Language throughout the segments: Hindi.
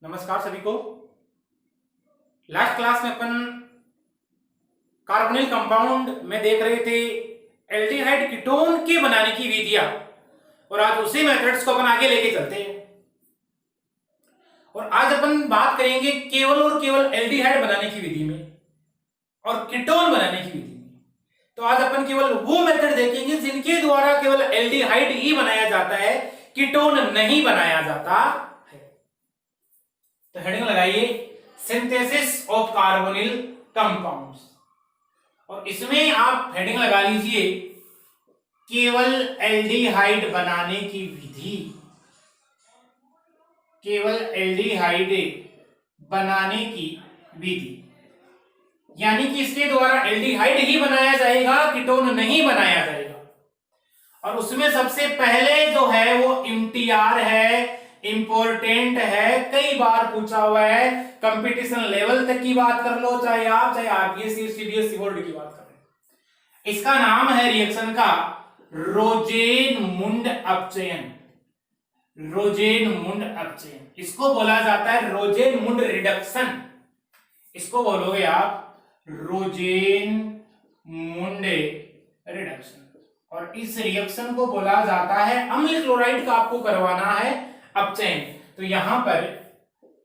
नमस्कार सभी को। लास्ट क्लास में अपन कार्बोनिल कंपाउंड में देख रहे थे एल्डिहाइड कीटोन के बनाने की विधियां, और आज उसी मेथड्स को अपन आगे लेके चलते हैं। और आज अपन बात करेंगे केवल और केवल एल्डिहाइड बनाने की विधि में और कीटोन बनाने की विधि में। तो आज अपन केवल वो मेथड देखेंगे जिनके द्वारा केवल एल्डिहाइड ही बनाया जाता है, कीटोन नहीं बनाया जाता है। तो हेडिंग लगाइए सिंथेसिस ऑफ कार्बोनिल कंपाउंड्स, और इसमें आप हेडिंग लगा लीजिए केवल एल्डिहाइड बनाने की विधि। केवल एल्डिहाइड बनाने की विधि, यानी कि इसके द्वारा एल्डिहाइड ही बनाया जाएगा, कीटोन नहीं बनाया जाएगा। और उसमें सबसे पहले जो है वो एमटीआर है, इंपॉर्टेंट है, कई बार पूछा हुआ है। कंपटीशन लेवल तक की बात कर लो, चाहे आरबीएससी सीबीएसई बोर्ड की बात कर रहे। इसका नाम है रिएक्शन का रोजेन-मुंड अपचयन। रोजेन-मुंड अपचयन, इसको बोला जाता है रोजेन-मुंड रिडक्शन। इसको बोलोगे आप रोजेन-मुंड रिडक्शन। और इस रिएक्शन को बोला जाता है अम्ल क्लोराइड का आपको करवाना है अपचयन। तो यहां पर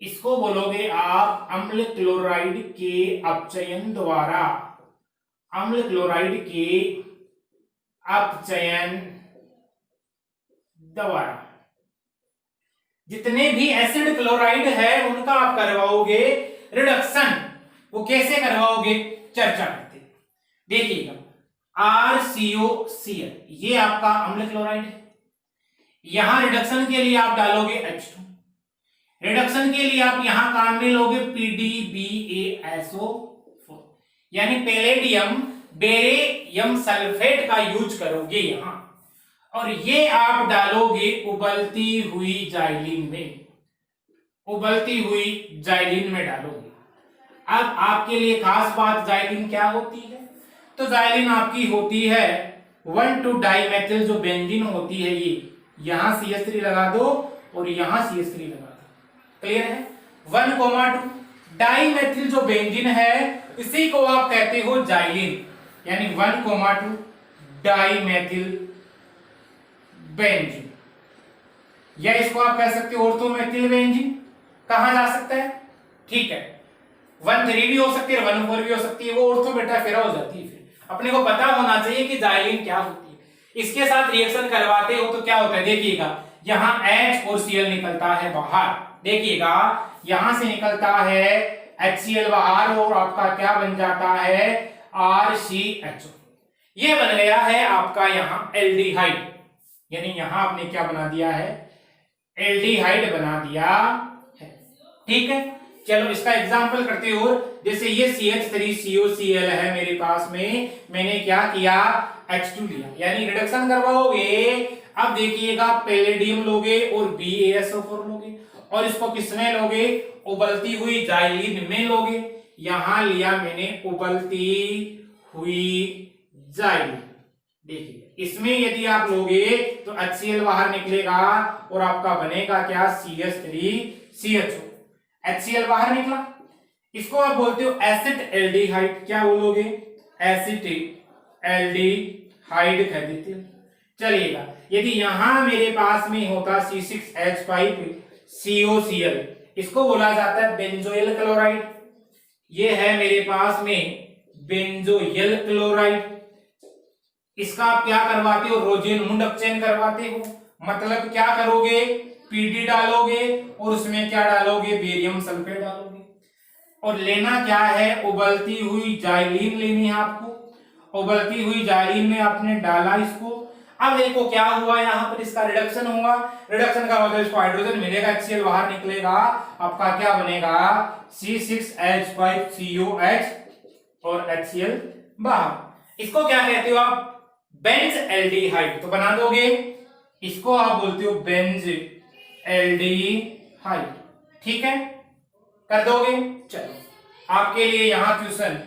इसको बोलोगे आप अम्ल क्लोराइड के अपचयन द्वारा, अम्ल क्लोराइड के अपचयन द्वारा जितने भी एसिड क्लोराइड है उनका आप करवाओगे रिडक्शन। वो कैसे करवाओगे, चर्चा करते। देखिएगा RCOCl ये आपका अम्ल क्लोराइड है। यहां रिडक्शन के लिए आप डालोगे H2। रिडक्शन के लिए आप यहां काम में लोगे PDBaSO4, यानी पैलेडियम बेरियम सल्फेट का यूज करोगे यहां। और ये आप डालोगे उबलती हुई जाइलिन में, उबलती हुई जाइलिन में डालोगे। अब आपके लिए खास बात, जाइलिन क्या होती है? तो जाइलिन आपकी होती है 1,2 डाइमेथिल जो बेंजीन होती है, ये यहां CH3 लगा दो और यहां CH3 लगा दो। क्लियर है? 1,2 डाइमेथिल जो बेंजीन है इसी को आप कहते हो जाइलिन, यानी 1,2 डाइमेथिल बेंजीन, या इसको आप कह सकते हो ऑर्थोमेथिल बेंजीन। कहा जा सकता है? ठीक है, 1,3 भी हो सकती है, 1,4 भी हो सकती है, वो ऑर्थो बेटा फेरा हो जाती है। फिर अपने को पता होना चाहिए कि जाइलिन क्या होती है। इसके साथ रिएक्शन करवाते हो तो क्या होता है, देखिएगा यहां H और Cl निकलता है बाहर। देखिएगा यहां से निकलता है HCl बाहर और आपका क्या बन जाता है RCHO। ये बन गया है आपका यहां एल्डिहाइड, यानी यहां आपने क्या बना दिया है, एल्डिहाइड बना दिया है। ठीक है, चलो इसका एग्जांपल करते हो। जैसे ये CH3COCl है मेरे पास में, मैंने क्या किया H2 लिया, यानी रिडक्शन करवाओगे। अब देखिएगा पैलेडियम लोगे और BaSO4 लोगे, और इसको किसमें लोगे, उबलती हुई जाइलिन में लोगे। यहां लिया मैंने उबलती हुई जाइलिन। देखिए इसमें यदि आप लोगे तो HCl बाहर निकलेगा और आपका बनेगा क्या, CH3CHO। HCl बाहर निकला, इसको आप बोलते हो एसिड एल्डिहाइड। क्या बोलोगे, एसिड एल्डिहाइड कह देते हो। चलिएगा यदि यहां मेरे पास में होता C6H5COCl, इसको बोला जाता है बेंजोइल क्लोराइड। ये है मेरे पास में बेंजोइल क्लोराइड। इसका आप क्या करवाते हो, रोजेन-मुंड अपचयन करवाते हो। मतलब क्या करोगे, PD डालोगे और उसमें क्या डालोगे, बेरियम सल्फेट डालोगे। और लेना क्या है, उबलती हुई जाइलिन लेनी है आपको। उबलती हुई जाइलिन में आपने डाला इसको। अब देखो क्या हुआ, यहां पर इसका रिडक्शन हुआ। रिडक्शन का मतलब इसको हाइड्रोजन मिलेगा, HCl बाहर निकलेगा, आपका क्या बनेगा C6H5COH और HCl बाहर। इसको क्या कहते हो आप, बेंज एल्डिहाइड। तो बना दोगे, इसको आप बोलते हो बेंज एल्डिहाइड। ठीक है, कर दोगे। चलो आपके लिए यहां क्वेश्चन,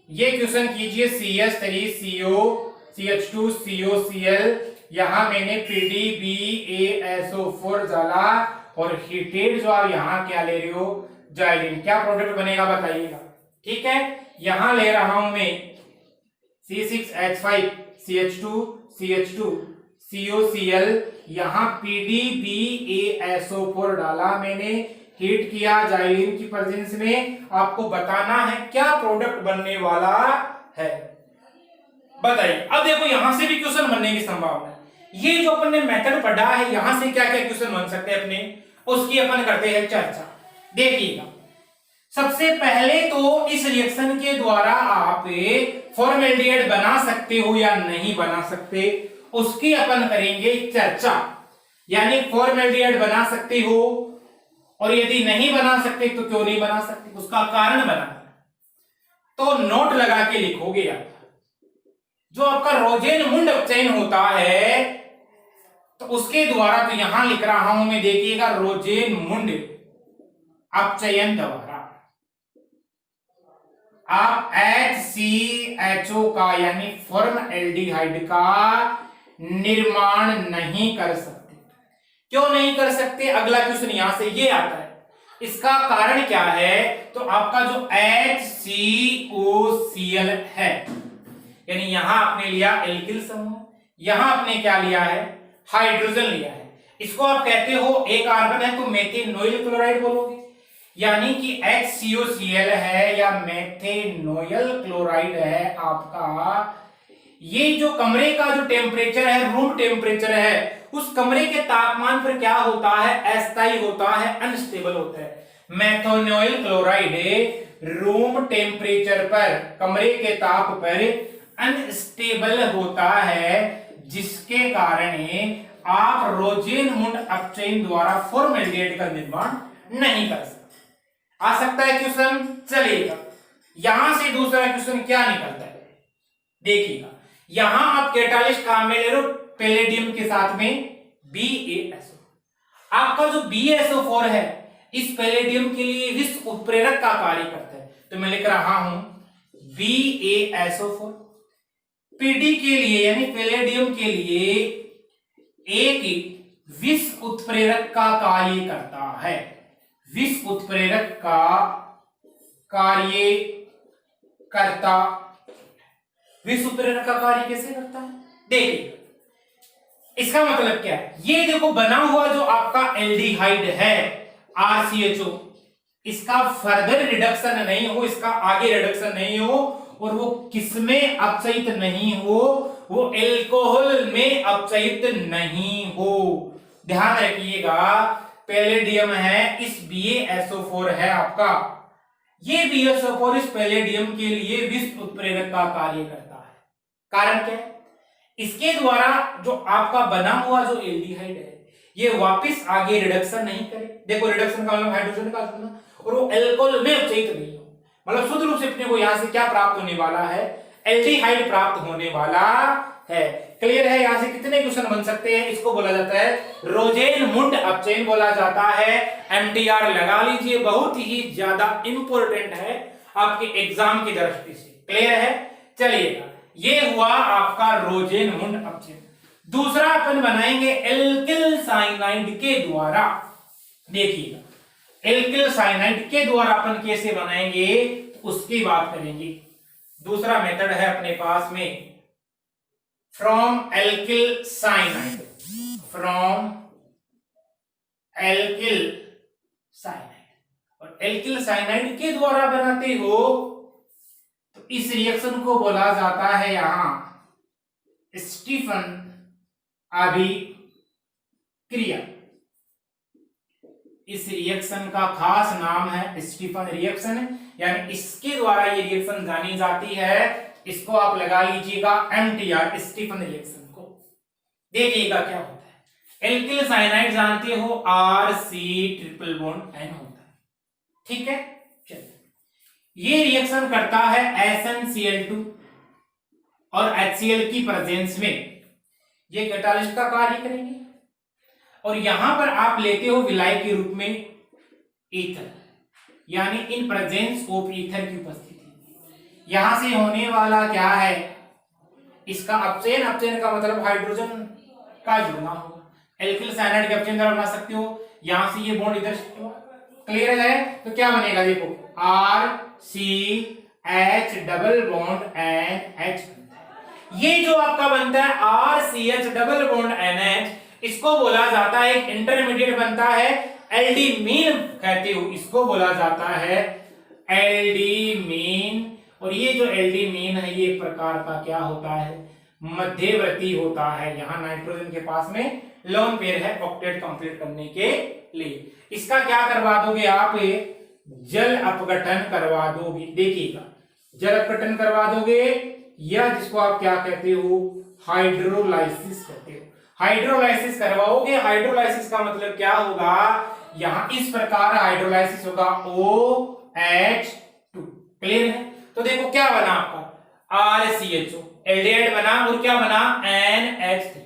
ये क्वेश्चन कीजिए CH3COCH2COCl, यहां मैंने PDBaSO4 डाला और हीटेड जो आप यहाँ क्या ले रहे हो, जाइलिन। क्या प्रोडक्ट बनेगा बताइएगा। ठीक है, यहां ले रहा हूं मैं C6H5 CH2 CH2 COCl, यहां PDBASO4 डाला मैंने, हीट किया जाइलिन की प्रेजेंस में। आपको बताना है क्या प्रोडक्ट बनने वाला है, बताइए। अब देखो यहां से भी क्वेश्चन बनने की संभावना है। ये जो अपन ने मेथड पढ़ा है, यहां से क्या क्या क्वेश्चन बन सकते हैं अपने, उसकी अपन करते हैं चर्चा। देखिएगा, सबसे पहले तो इस रिएक्शन के द्वारा आप फॉर्मेल्डिहाइड बना सकते हो या नहीं बना सकते, उसकी अपन करेंगे चर्चा। यानी फॉर्मेल्डिहाइड बना सकते हो, और यदि नहीं बना सकते तो क्यों नहीं बना सकते, उसका कारण बनाना। तो नोट लगा के लिखोगे आप, जो आपका रोजेनमुंड अपचयन होता है, तो उसके द्वारा, तो यहां लिख रहा हूं मैं, देखिएगा, रोजेनमुंड अपचयन द्वारा आप HCHO का यानी फॉर्मएल्डिहाइड का निर्माण नहीं कर सकते। क्यों नहीं कर सकते, अगला क्वेश्चन यहां से ये आता है। इसका कारण क्या है, तो आपका जो HCOCl है, यानी यहां आपने लिया एल्किल समूह, यहां आपने क्या लिया है, हाइड्रोजन लिया है। इसको आप कहते हो एक कार्बन है तो मेथेनोइल क्लोराइड बोलोगे, यानी कि HCOCl है या मेथेनोइल क्लोराइड है आपका। ये जो कमरे का जो टेम्परेचर है, रूम टेम्परेचर है, उस कमरे के तापमान पर क्या होता है, अस्थायी होता है, अनस्टेबल होता है। मेथेनोइल क्लोराइड रूम टेम्परेचर पर, कमरे के ताप पर अनस्टेबल होता है, जिसके कारण आप रोजेनमुंड अपचयन द्वारा फॉर्मेल्डिहाइड का निर्माण नहीं कर सकते। आ सकता है क्वेश्चन, चलेगा। यहां से दूसरा क्वेश्चन क्या निकलता है, देखिएगा। यहां आप कैटालिस्ट काम में ले लो पैलेडियम के साथ में BaSO। आपका जो BaSO4 है, इस पैलेडियम के लिए विष उत्प्रेरक का कार्य करता है, तो मैं लिख रहा हूं BaSO4। PD के लिए यानी पैलेडियम के लिए एक विष उत्प्रेरक का कार्य करता है। विष उत्प्रेरक का कार्य करता, विष उत्प्रेरक का कार्य कैसे करता है, देखिए। इसका मतलब क्या है, ये देखो बना हुआ जो आपका एल्डिहाइड है RCHO, इसका फर्दर रिडक्शन नहीं हो, इसका आगे रिडक्शन नहीं हो, और वो किसमें अपचयित नहीं हो, वो एल्कोहल में अपचयित नहीं हो। ध्यान रखिएगा, पैलेडियम है, इस BaSO4 है आपका, ये BaSO4 इस पैलेडियम के लिए विष उत्प्रेरक का कार्य करता है। कारण क्या है, इसके द्वारा जो आपका बना हुआ जो एल्डिहाइड है, ये वापस आगे रिडक्शन नहीं करे। देखो रिडक्शन का मतलब हाइड्रोजन का जुड़ना, और वो एल्कोहल में अपचयित नहीं हो। मतलब शुद्ध रूप से अपने को यहां से क्या प्राप्त होने वाला है, एल्डिहाइड प्राप्त होने वाला है। क्लियर है, यहां से कितने क्वेश्चन बन सकते हैं, इसको बोला जाता है रोजेनमुंड अपचयन बोला जाता है। MTR लगा लीजिए, बहुत ही ज्यादा इंपॉर्टेंट है आपके एग्जाम की दृष्टि से। क्लियर है, चलिएगा, ये हुआ आपका रोजेनमुंड अपचयन। दूसरा अपन बनाएंगे एल्किल साइनाइड के द्वारा। देखिएगा, एल्किल साइनाइड के द्वारा अपन कैसे बनाएंगे, उसकी बात करेंगे। दूसरा मेथड है अपने पास में from alkyl cyanide, from alkyl cyanide. और एल्किल साइनाइड के द्वारा बनाते हो तो इस रिएक्शन को बोला जाता है यहां स्टीफन अभिक्रिया। इस रिएक्शन का खास नाम है स्टीफन रिएक्शन, यानी इसके द्वारा ये रिएक्शन जानी जाती है। इसको आप लगा लीजिएगा MTR, स्टीफन रिएक्शन को। देखिएगा क्या होता है, एल्किल साइनाइड जानते हो RC ट्रिपल बॉन्ड N होता है, ठीक है। चलिए, ये रिएक्शन करता है SnCl2 और HCl की प्रेजेंस में, ये कैटालिस्ट का कार्य करेंगे। और यहां पर आप लेते हो विलाय के रूप में ईथर, यानी इन प्रेजेंस ऑफ ईथर की उपस्थिति। यहां से होने वाला क्या है, इसका अपचयन, अपचयन का मतलब हाइड्रोजन का जुड़ना होगा, एल्किल साइनाइड के अपचयन द्वारा बना सकते हो। यहां से ये बॉन्ड इधर क्लियर है, तो क्या बनेगा देखो RCH डबल बॉन्ड NH। ये जो आपका बनता है RCH डबल बॉन्ड NH, इसको बोला जाता है एक इंटरमीडिएट बनता है एल्डी मीन कहते हो, इसको बोला जाता है एल्डी मीन। और ये जो एल्डी मीन है ये एक प्रकार का क्या होता है, मध्यवर्ती होता है। यहां नाइट्रोजन के पास में लोन पेयर है ऑक्टेट कंप्लीट करने के लिए। इसका क्या करवा दोगे आप, जल अपघटन करवा दोगे। देखिएगा जल अपघटन करवा दोगे, या जिसको आप क्या कहते हो, हाइड्रोलाइसिस कहते हो। हाइड्रोलाइसिस करवाओगे, हाइड्रोलाइसिस का मतलब क्या होगा, यहां इस प्रकार हाइड्रोलाइसिस होगा OH2। क्लियर है? तो देखो क्या बना आपका RCHO एल्डिहाइड बना, और क्या बना NH3।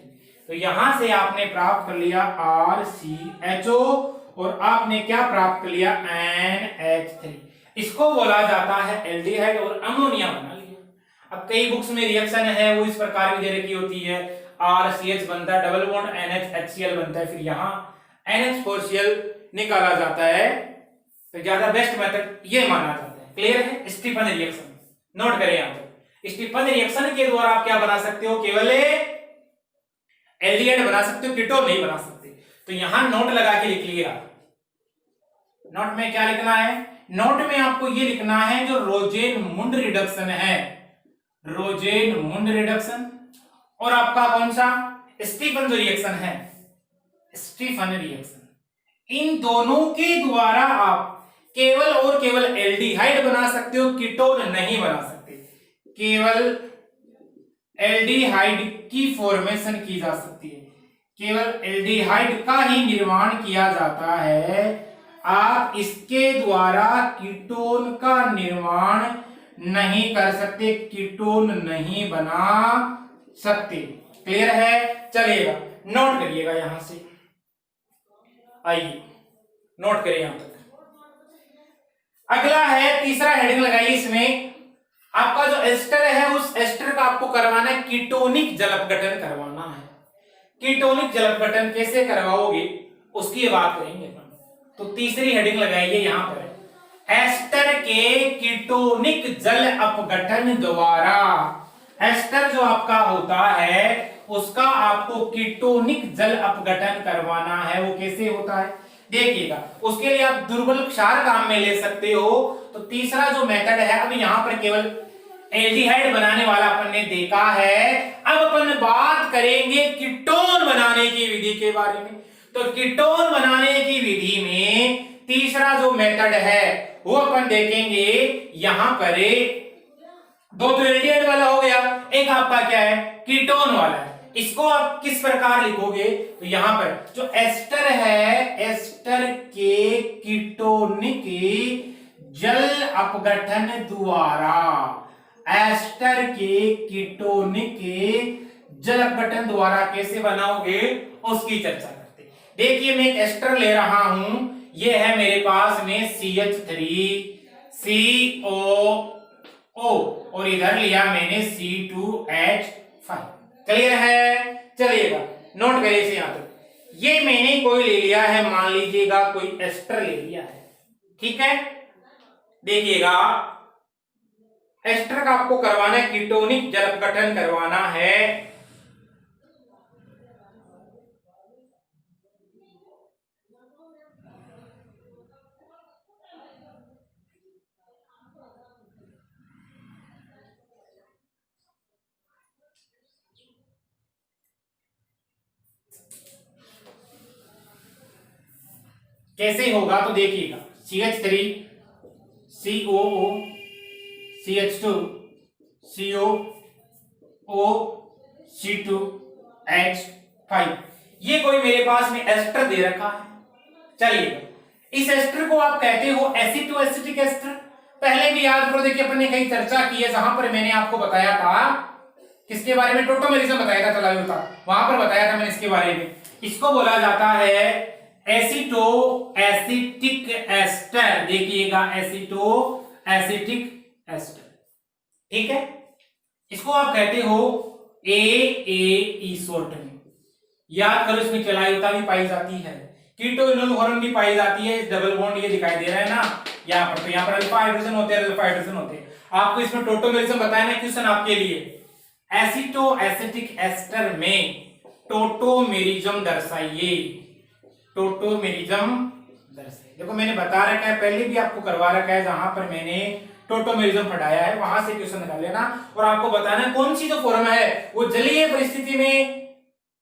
तो यहां से आपने प्राप्त कर लिया RCHO और आपने क्या प्राप्त कर लिया NH3। इसको बोला जाता है एल्डिहाइड और अमोनिया बना लिया। अब कई बुक्स में रिएक्शन है वो इस प्रकार की दे रखी होती है, RCH बनता है डबल बॉन्ड NH HCl बनता है, फिर यहां NH4Cl निकाला जाता है। तो ज्यादा बेस्ट मेथड ये माना जाता है। क्लियर है? स्टीफन रिएक्शन नोट करें यहां पर। स्टीफन रिएक्शन के द्वारा आप क्या बना सकते हो, केवल एल्डिहाइड बना सकते हो, कीटोन नहीं बना सकते। तो यहां नोट लगा के लिख लिया। नोट में क्या लिखना है, नोट में आपको ये लिखना है जो रोजेन मुंड रिडक्शन है, रोजेन मुंड रिडक्शन, और आपका कौन सा स्टीफन जो रिएक्शन है, स्टीफन रिएक्शन। इन दोनों के द्वारा आप केवल और केवल एल्डिहाइड बना सकते हो, कीटोन नहीं बना सकते। केवल एल्डिहाइड की फॉर्मेशन की जा सकती है, केवल एल्डिहाइड का ही निर्माण किया जाता है। आप इसके द्वारा कीटोन का निर्माण नहीं कर सकते, कीटोन नहीं बना सकते। क्लियर है? चलिएगा नोट करिएगा यहां से, आइए नोट करिए यहां तक। अगला है तीसरा हेडिंग लगाइए, इसमें आपका जो एस्टर है उस एस्टर का आपको करवाना है कीटोनिक जल अपघटन करवाना है। कीटोनिक जल अपघटन कैसे करवाओगे उसकी बात करेंगे। तो तीसरी हेडिंग लगाइए यहां पर, एस्टर के कीटोनिक जल अपघटन द्वारा। एस्टर जो आपका होता है उसका आपको कीटोनिक जल अपघटन करवाना है। वो कैसे होता है देखिएगा, उसके लिए आप दुर्बल क्षार काम में ले सकते हो। तो तीसरा जो मेथड है, अब यहां पर केवल एल्डिहाइड बनाने वाला अपन ने देखा है, अब अपन बात करेंगे कीटोन बनाने की विधि के बारे में। तो कीटोन बनाने की विधि में तीसरा जो मेथड है वो अपन देखेंगे। यहां पर दो तो एल्डिहाइड वाला हो गया, एक आपका क्या है कीटोन वाला है। इसको आप किस प्रकार लिखोगे, तो यहां पर जो एस्टर है, एस्टर के कीटोनिक जल अपघटन द्वारा, एस्टर के कीटोनिक जल अपघटन द्वारा कैसे बनाओगे उसकी चर्चा करते। देखिए मैं एक एस्टर ले रहा हूं, ये है मेरे पास में CH3COO और इधर लिया मैंने C2H5। क्लियर है? चलिएगा नोट करिए इसे यहां तक। ये मैंने कोई ले लिया है, मान लीजिएगा कोई एस्टर ले लिया है, ठीक है। देखिएगा एस्टर का आपको करवाना है कीटोनिक जल अपघटन करवाना है। कैसे होगा तो देखिएगा, CH3 COO CH2 COO C2H5, ये कोई मेरे पास में एस्टर दे रखा है। चलिए इस एस्टर को आप कहते हो एसिड टू एसिटिक एस्टर। पहले भी याद करो, देखिए अपन ने कहीं चर्चा की है, जहां पर मैंने आपको बताया था किसके बारे में, टोटोमेरिज्म बताया था, चलायो था, वहां पर बताया था मैंने इसके बारे में। इसको बोला जाता है एसिटो एसिटिक एस्टर। देखिएगा एसिटो एसिटिक एस्टर, ठीक है। इसको आप कहते हो AA शॉर्ट में, याद करो इसमें चलायुता भी पाई जाती है, कीटोइनोल हॉर्मोन भी पाई जाती है। डबल बॉन्ड ये दिखाई दे रहा है ना यहाँ पर, तो यहाँ पर अल्फा हाइड्रोजन होते हैं, अल्फा हाइड्रोजन होते हैं। आपको इसमें टोटोमेरिज्म बताया ना क्वेश्चन आपके लिए, एसिटो एसिटिक एस्टर में टोटोमेरिज्म दर्शाइए, टोटोमेरिज्म दर्शाइए। देखो मैंने बता रखा है, पहले भी आपको करवा रखा है, जहां पर मैंने टोटोमेरिज्म पढ़ाया है वहां से क्वेश्चन निकाल लेना, और आपको बताना कौन सी जो फॉर्म है वो जलीय परिस्थिति में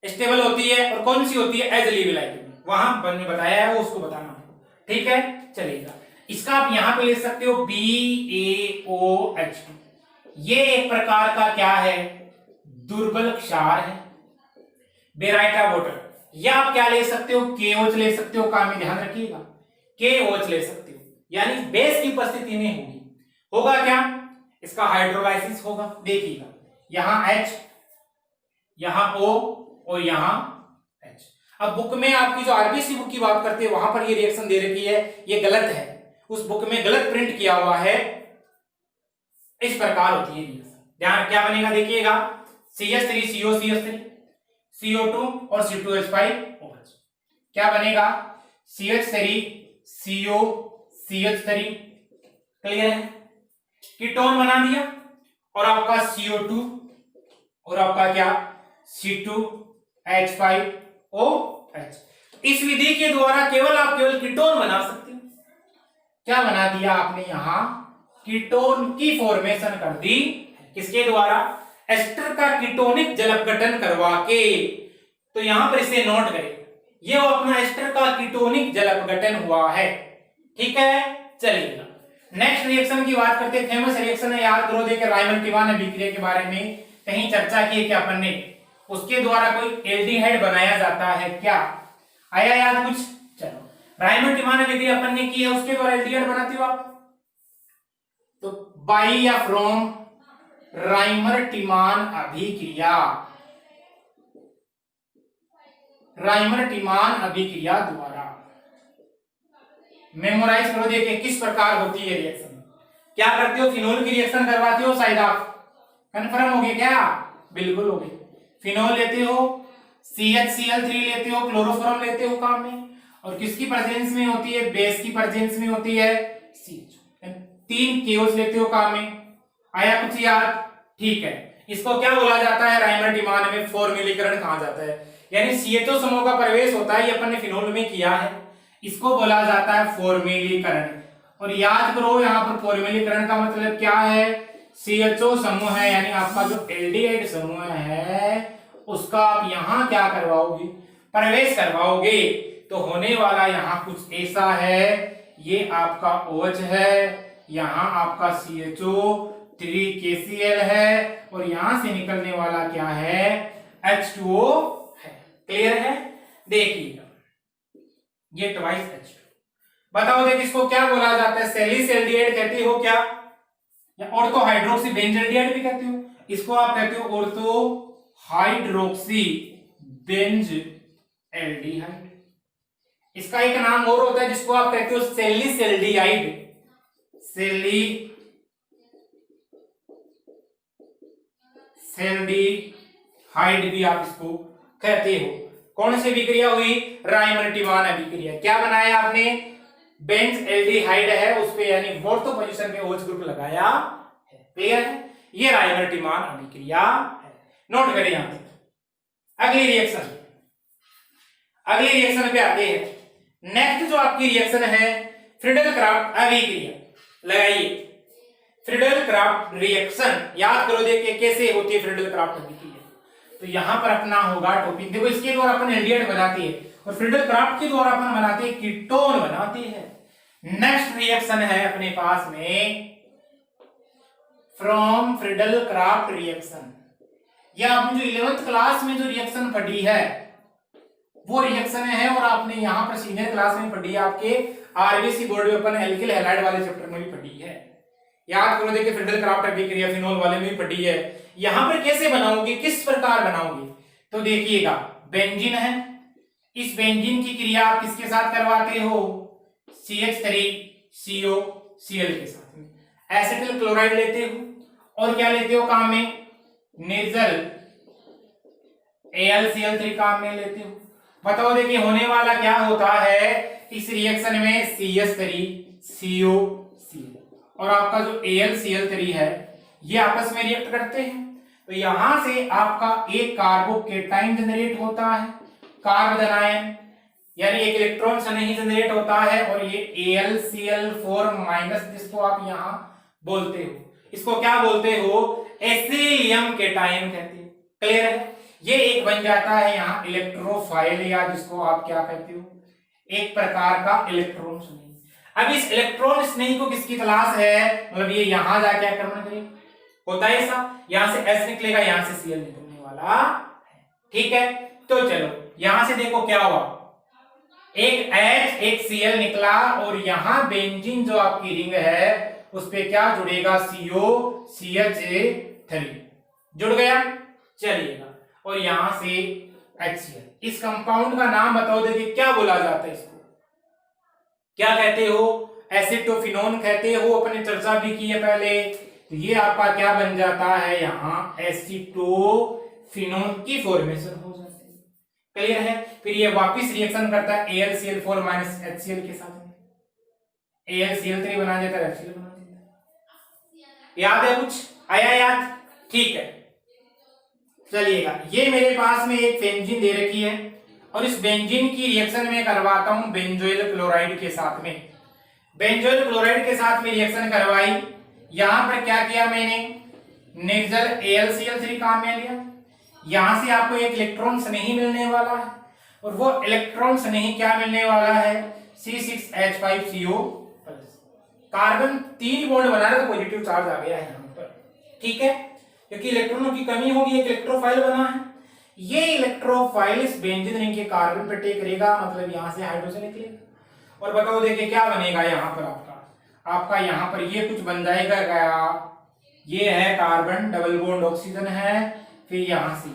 स्टेबल होती है और कौन सी होती है अजलीय विलायक में, वहां मैंने बताया है वो उसको बताना। ठीक है, चलेगा। इसका आप यहां पे ले सकते हो BaOH2, ये एक प्रकार का क्या है, दुर्बल क्षार है। बेराइटा वाटर, या आप क्या ले सकते हो, KOH ले सकते हो, काम में ध्यान रखिएगा, KOH ले सकते हो, यानी बेस की उपस्थिति में होगी। होगा क्या, इसका हाइड्रोलाइसिस होगा। देखिएगा यहां H, यहां O और यहां H। अब बुक में आपकी जो आरबीसी बुक की बात करते हैं वहां पर ये रिएक्शन दे रखी है, ये गलत है, उस बुक में गलत प्रिंट किया हुआ है, इस प्रकार होती है रिएक्शन। ध्यान क्या बनेगा देखिएगा, CH3COCH3 CO2 और C2H5OH, क्या बनेगा CH3COCH3, क्लियर है, कीटोन बना दिया, और आपका CO2 और आपका क्या C2H5OH। इस विधि के द्वारा केवल आप केवल कीटोन बना सकते हो। क्या बना दिया आपने यहां, कीटोन की फॉर्मेशन कर दी, किसके द्वारा, एस्टर का कीटोनिक जल अपघटन करवा के। तो यहां पर इसे नोट करें, ये वो अपना एस्टर का कीटोनिक जल अपघटन हुआ है। ठीक है, चलिएगा नेक्स्ट रिएक्शन की बात करते हैं। फेमस रिएक्शन है, याद करो, देखिए रायमन-टिवान अभिक्रिया के बारे में कहीं चर्चा की है क्या अपन ने, उसके द्वारा कोई एल्डिहाइड बनाया जाता है क्या, आया याद कुछ। चलो रायमन-टिवान अभिक्रिया अपन ने की है, उसके द्वारा एल्डिहाइड बनाते हो आप, तो बाई या फ्रॉम राइमर-टिवान अभिक्रिया, राइमर-टिवान अभिक्रिया द्वारा मेमोराइज करो। देखिए किस प्रकार होती है रिएक्शन, क्या करते हो, फिनोल की रिएक्शन करवाते हो, शायद आप कंफर्म हो गए क्या, बिल्कुल हो गए। फिनोल लेते हो, CHCl3 लेते हो, क्लोरोफॉर्म लेते हो काम में, और किसकी प्रेजेंस में होती है, बेस की प्रेजेंस में होती है CH, 3 KOH लेते हो काम में, आया कुछ याद। ठीक है, इसको क्या बोला जाता है, राइमर-टिवान में फॉर्म्युलीकरण कहा जाता है, यानी CHO समूह का प्रवेश होता है, ये अपन ने फिनोल में किया है, इसको बोला जाता है फॉर्म्युलीकरण। और याद करो यहाँ पर फॉर्म्युलीकरण का मतलब क्या है, CHO समूह है, यानी आपका जो एल्डिहाइड समूह है उसका आप यहाँ क्या करवाओगे, प्रवेश करवाओगे, तो होने वाला यहाँ कुछ ऐसा है, ये आपका OH है, यहाँ आपका CHO3KCl है, और यहां से निकलने वाला क्या है, H2O है। क्लियर है, देखिएगा ये ट्वाइस H2। बताओ देख इसको क्या बोला जाता है, सेलिस एल्डिहाइड कहते हो क्या, या ऑर्थो हाइड्रोक्सी बेंजल्डिहाइड भी कहते हो, इसको आप कहते हो ऑर्थो हाइड्रोक्सी बेंज एल्डिहाइड। इसका एक नाम और होता है जिसको आप कहते हो सेलिस एल्डिहाइड, सेल्डिहाइड भी आप इसको कहते हो। कौन सी विक्रिया हुई, रायमन-टिवान अभिक्रिया। क्या बनाया आपने, बेंज एल्डिहाइड है उस पे, यानी फोर्थ पोजीशन पे OH ग्रुप लगाया है। क्लियर है, ये रायमन-टिवान अभिक्रिया है, नोट करें यहां तक। अगली रिएक्शन पे आते हैं। नेक्स्ट जो आपकी रिएक्शन है फ्रीडल-क्राफ्ट अभिक्रिया, लगाइए फ्रीडल-क्राफ्ट रिएक्शन। याद करो देखिए कैसे होती है फ्रीडल-क्राफ्ट अभिक्रिया, तो यहां पर अपना होगा टॉपिक, देखो इसके द्वारा अपन एल्डिहाइड बनाते हैं और फ्रीडल-क्राफ्ट के द्वारा अपन बनाते हैं कीटोन बनाते हैं। नेक्स्ट रिएक्शन है अपने पास में फ्रॉम फ्रीडल-क्राफ्ट रिएक्शन, या आपने जो 11th क्लास में जो रिएक्शन पढ़ी है वो रिएक्शन है, और आपने यहां पर सीनियर क्लास में पढ़ी है, आपके आरबीसी बोर्ड में अपन एल्किल हैलाइड वाले चैप्टर में भी पढ़ी है। याद करो देखिए फ्रीडल-क्राफ्ट अभिक्रिया फिनोल वाले में भी पढ़ी है। यहां पर कैसे बनाओगे, किस प्रकार बनाओगे, तो देखिएगा बेंजीन है, इस बेंजीन की क्रिया आप किसके साथ करवाते हो, CH3COCl के साथ में एसिटिल क्लोराइड लेते हो, और क्या लेते हो काम में, नेजल AlCl3 काम में लेते हो। बताओ देखिए होने वाला क्या होता है इस रिएक्शन में CH3COCl और आपका जो AlCl3 है ये आपस में रिएक्ट करते हैं, तो यहां से आपका एक कार्बोकेटाइन जनरेट होता है, कार्ब धनायन, यानी एक इलेक्ट्रॉन नहीं जनरेट होता है, और ये AlCl4- जिसको आप यहां बोलते हो, इसको क्या बोलते हो, एसिलियम केटायन कहते हो। क्लियर है? ये एक बन जाता है यहाँ इलेक्ट्रोफाइल, या जिसको आप क्या कहते हो, एक प्रकार का इलेक्ट्रॉन स्नेही। अब इस इलेक्ट्रॉन स्नेही को किसकी तलाश है, मतलब ये यहां जाके क्या करना करेगा, होता है ऐसा, यहां से S निकलेगा, यहां से Cl निकलने वाला है। ठीक है, तो चलो यहां से देखो क्या हुआ, एक H एक Cl निकला, और यहां बेंजीन जो आपकी रिंग है उस पे क्या जुड़ेगा, COCH3 जुड़ गया, चलिएगा, और यहां से HCl। इस कंपाउंड का नाम बताओ देखिए क्या बोला जाता है, इसको क्या कहते हो, एसिटोफिनोन कहते हो, अपने चर्चा भी की है पहले। तो ये आपका क्या बन जाता है, यहाँ एसिटोफिनोन की फॉर्मेशन हो जाती है। क्लियर है? फिर ये वापस रिएक्शन करता है AlCl4- HCl के साथ, AlCl3 बना देता है, HCl बना देता है। याद है, कुछ आया याद? ठीक है, चलिएगा, ये मेरे पास में एक बेंजीन दे रखी है, और इस बेंजीन की रिएक्शन में करवाता हूं बेंजोइल क्लोराइड के साथ में। बेंजोइल क्लोराइड के साथ में रिएक्शन करवाई, यहां पर क्या किया मैंने, निर्जल AlCl3 काम में लिया, यहां से आपको एक इलेक्ट्रॉन नहीं मिलने वाला है, और वो इलेक्ट्रॉन नहीं क्या मिलने वाला है, C6H5CO+। कार्बन 3 बॉन्ड बना रहा, तो पॉजिटिव चार्ज आ गया है यहां पर। ठीक है, क्योंकि इलेक्ट्रॉनों की कमी होगी, एक इलेक्ट्रोफाइल बना है, ये इलेक्ट्रोफाइल इस बेंजीन रिंग के कार्बन पे टेक करेगा, मतलब यहां से हाइड्रोजन निकलेगा, और बताओ देखिए क्या बनेगा यहां पर, आपका यहां पर ये कुछ बन जाएगा क्या, ये है कार्बन, डबल बॉन्ड ऑक्सीजन है, फिर यहां से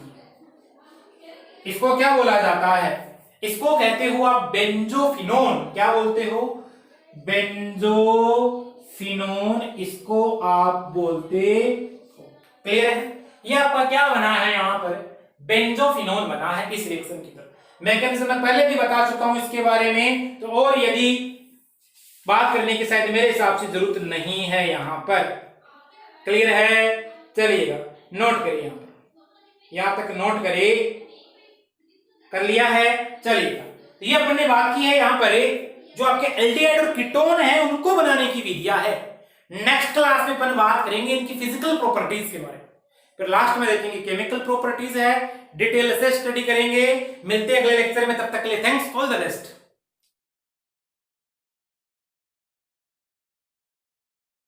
इसको क्या बोला जाता है, इसको कहते हो आप बेंजोफिनोन। क्या बोलते हो, बेंजोफिनोन, इसको आप बोलते। क्लियर है? ये आपका क्या बना है, यहां पर बेंजोफिनोन बना है इस रिएक्शन की तरफ। मैकेनिज्म मैं पहले भी बता चुका हूं इसके बारे में, तो और यदि बात करने की शायद मेरे हिसाब से जरूरत नहीं है यहां पर। क्लियर है? चलिएगा, नोट करिए, यहां तक नोट करिए, कर लिया है? चलिएगा, तो ये अपन ने बात की है यहां पर जो आपके एल्डिहाइड और कीटोन है उनको बनाने की विधियां है। नेक्स्ट क्लास में अपन बात करेंगे इनकी फिजिकल प्रॉपर्टीज के बारे में, फिर लास्ट में देखेंगे केमिकल प्रॉपर्टीज है, डिटेल से स्टडी करेंगे। मिलते हैं अगले लेक्चर में, तब तक के लिए थैंक्स, ऑल द बेस्ट।